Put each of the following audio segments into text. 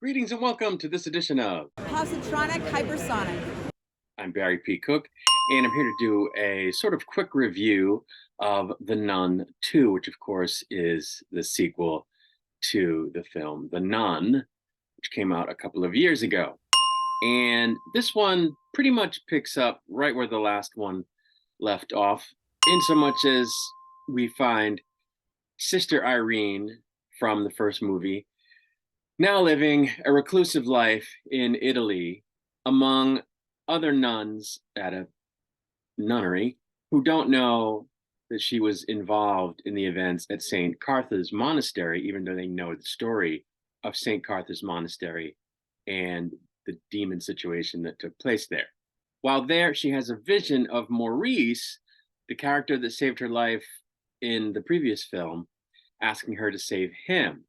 Greetings and welcome to this edition of Positronic Hypersonic. I'm Barry P. Cook, and I'm here to do a sort of quick review of The Nun 2, which of course is the sequel to the film The Nun, which came out a couple of years ago. And this one pretty much picks up right where the last one left off, in so much as we find Sister Irene from the first movie now living a reclusive life in Italy among other nuns at a nunnery who don't know that she was involved in the events at St. Cartha's Monastery, even though they know the story of St. Cartha's Monastery and the demon situation that took place there. While there, she has a vision of Maurice, the character that saved her life in the previous film, asking her to save him.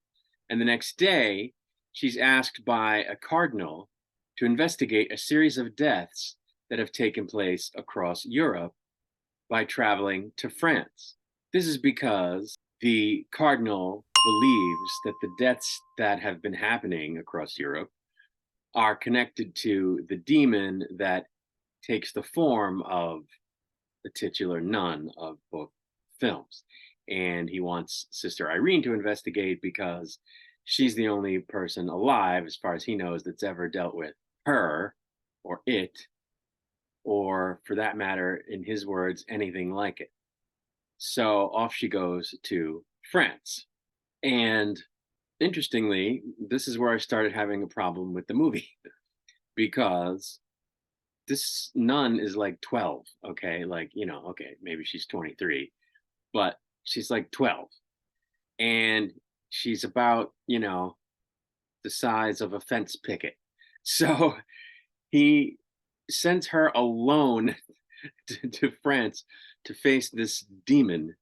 And the next day, she's asked by a cardinal to investigate a series of deaths that have taken place across Europe by traveling to France. This is because the cardinal believes that the deaths that have been happening across Europe are connected to the demon that takes the form of the titular nun of both films. And he wants Sister Irene to investigate because she's the only person alive, as far as he knows, that's ever dealt with her or it, or for that matter, in his words, anything like it. So off she goes to France. And interestingly, this is where I started having a problem with the movie because this nun is like 12, okay? Like, okay, maybe she's 23, but she's like 12. And she's about, the size of a fence picket. So he sends her alone to France to face this demon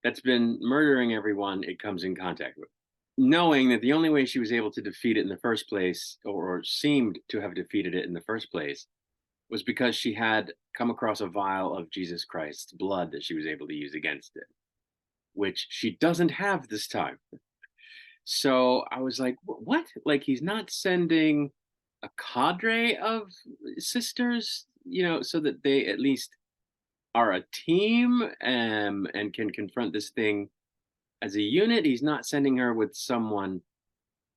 that's been murdering everyone it comes in contact with, knowing that the only way she was able to defeat it in the first place, or seemed to have defeated it in the first place, was because she had come across a vial of Jesus Christ's blood that she was able to use against it, which she doesn't have this time. So I was like, what? Like, he's not sending a cadre of sisters, so that they at least are a team, and can confront this thing as a unit. He's not sending her with someone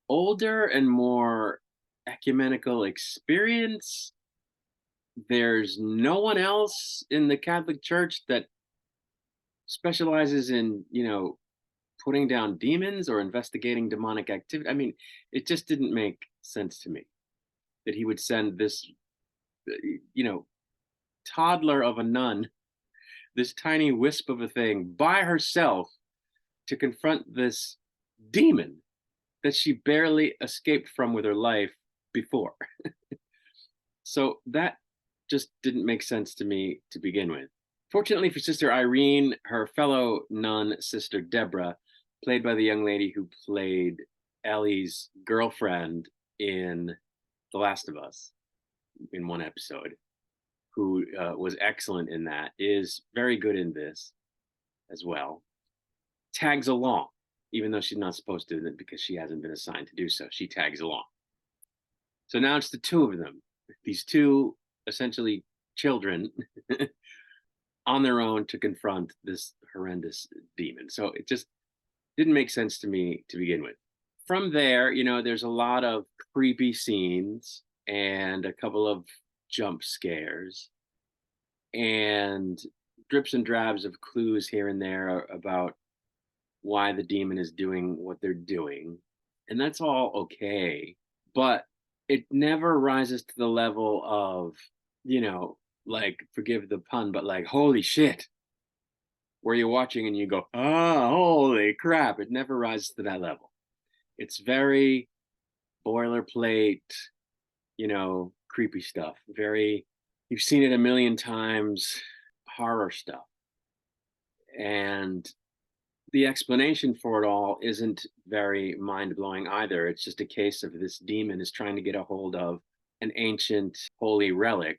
older and more ecumenical experience. There's no one else in the Catholic Church that specializes in, putting down demons or investigating demonic activity. I mean, it just didn't make sense to me that he would send this, you know, toddler of a nun, this tiny wisp of a thing by herself to confront this demon that she barely escaped from with her life before. So that just didn't make sense to me to begin with. Fortunately for Sister Irene, her fellow nun, Sister Deborah, played by the young lady who played Ellie's girlfriend in The Last of Us in one episode, who was excellent in that, is very good in this as well. Tags along, even though she's not supposed to, because she hasn't been assigned to do so. She tags along. So now it's the two of them, these two essentially children on their own to confront this horrendous demon. So it just didn't make sense to me to begin with. From there, there's a lot of creepy scenes and a couple of jump scares and drips and drabs of clues here and there about why the demon is doing what they're doing. And that's all okay. But it never rises to the level of, like, forgive the pun, but like, holy shit, where you're watching and you go, oh, holy crap. It never rises to that level. It's very boilerplate, creepy stuff. Very, you've seen it a million times, horror stuff. And the explanation for it all isn't very mind-blowing either. It's just a case of this demon is trying to get a hold of an ancient holy relic.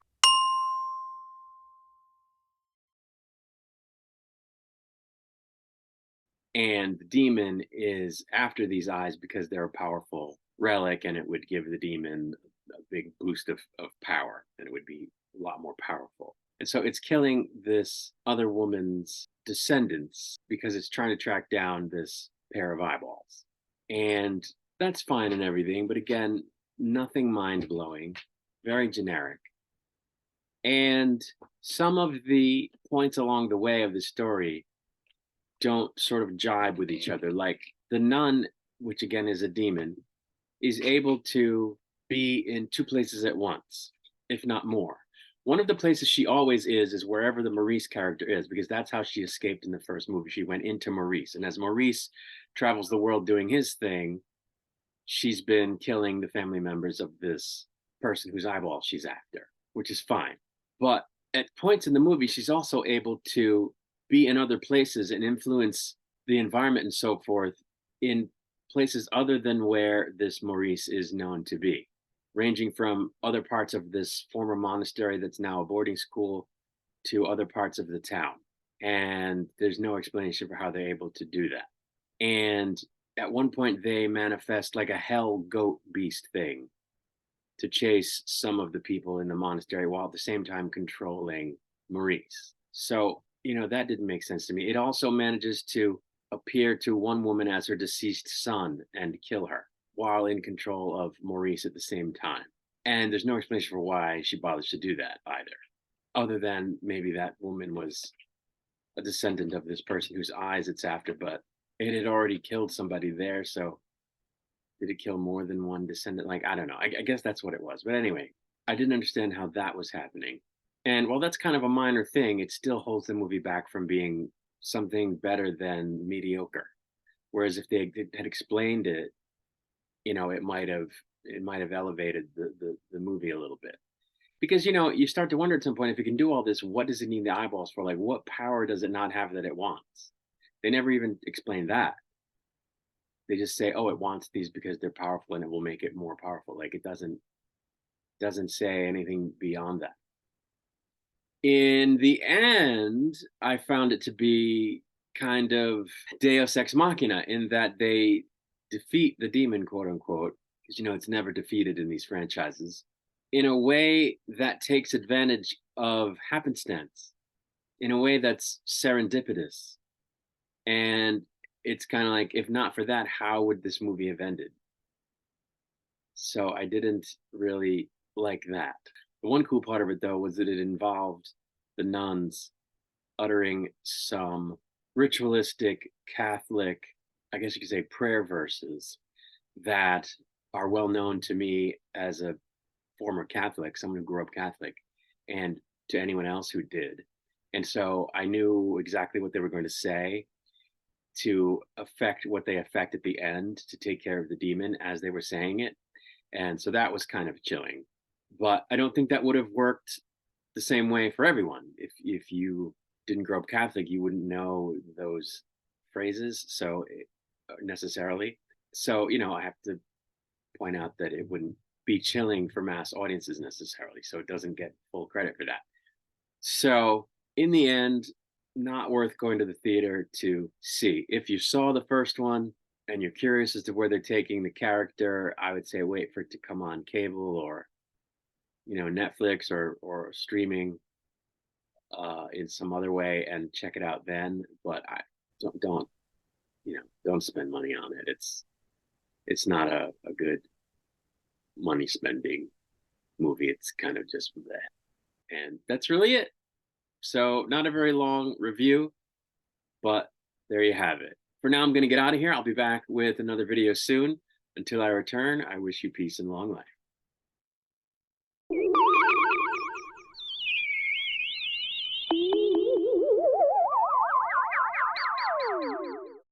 And the demon is after these eyes because they're a powerful relic, and it would give the demon a big boost of power, and it would be a lot more powerful. And so it's killing this other woman's descendants because it's trying to track down this pair of eyeballs. And that's fine and everything, but again, nothing mind blowing, very generic. And some of the points along the way of the story don't sort of jibe with each other. Like the nun, which again is a demon, is able to be in two places at once, if not more. One of the places she always is wherever the Maurice character is, because that's how she escaped in the first movie. She went into Maurice. And as Maurice travels the world doing his thing, she's been killing the family members of this person whose eyeball she's after, which is fine. But at points in the movie, she's also able to be in other places and influence the environment and so forth in places other than where this Maurice is known to be, ranging from other parts of this former monastery that's now a boarding school to other parts of the town. And there's no explanation for how they're able to do that. And at one point, they manifest like a hell goat beast thing to chase some of the people in the monastery while at the same time controlling Maurice. So, that didn't make sense to me. It also manages to appear to one woman as her deceased son and kill her while in control of Maurice at the same time. And there's no explanation for why she bothers to do that either, other than maybe that woman was a descendant of this person whose eyes it's after, but it had already killed somebody there. So did it kill more than one descendant? Like, I don't know. I guess that's what it was. But anyway, I didn't understand how that was happening. And while that's kind of a minor thing, it still holds the movie back from being something better than mediocre. Whereas if they had explained it, it might have elevated the movie a little bit. Because you start to wonder at some point, if it can do all this, what does it need the eyeballs for? Like, what power does it not have that it wants? They never even explain that. They just say, oh, it wants these because they're powerful and it will make it more powerful. Like, it doesn't say anything beyond that. In the end, I found it to be kind of deus ex machina, in that they defeat the demon, quote unquote, because it's never defeated in these franchises, in a way that takes advantage of happenstance, in a way that's serendipitous. And it's kind of like, if not for that, how would this movie have ended? So I didn't really like that. The one cool part of it, though, was that it involved the nuns uttering some ritualistic Catholic, I guess you could say, prayer verses that are well known to me as a former Catholic, someone who grew up Catholic, and to anyone else who did. And so I knew exactly what they were going to say to affect what they affect at the end, to take care of the demon as they were saying it. And so that was kind of chilling. But I don't think that would have worked the same way for everyone. If you didn't grow up Catholic, you wouldn't know those phrases necessarily. So, I have to point out that it wouldn't be chilling for mass audiences necessarily. So it doesn't get full credit for that. So in the end, not worth going to the theater to see. If you saw the first one and you're curious as to where they're taking the character, I would say wait for it to come on cable or Netflix or streaming in some other way and check it out then. But I don't spend money on it. It's not a good money spending movie. It's kind of just that. And that's really it. So not a very long review, but there you have it. For now, I'm going to get out of here. I'll be back with another video soon. Until I return, I wish you peace and long life.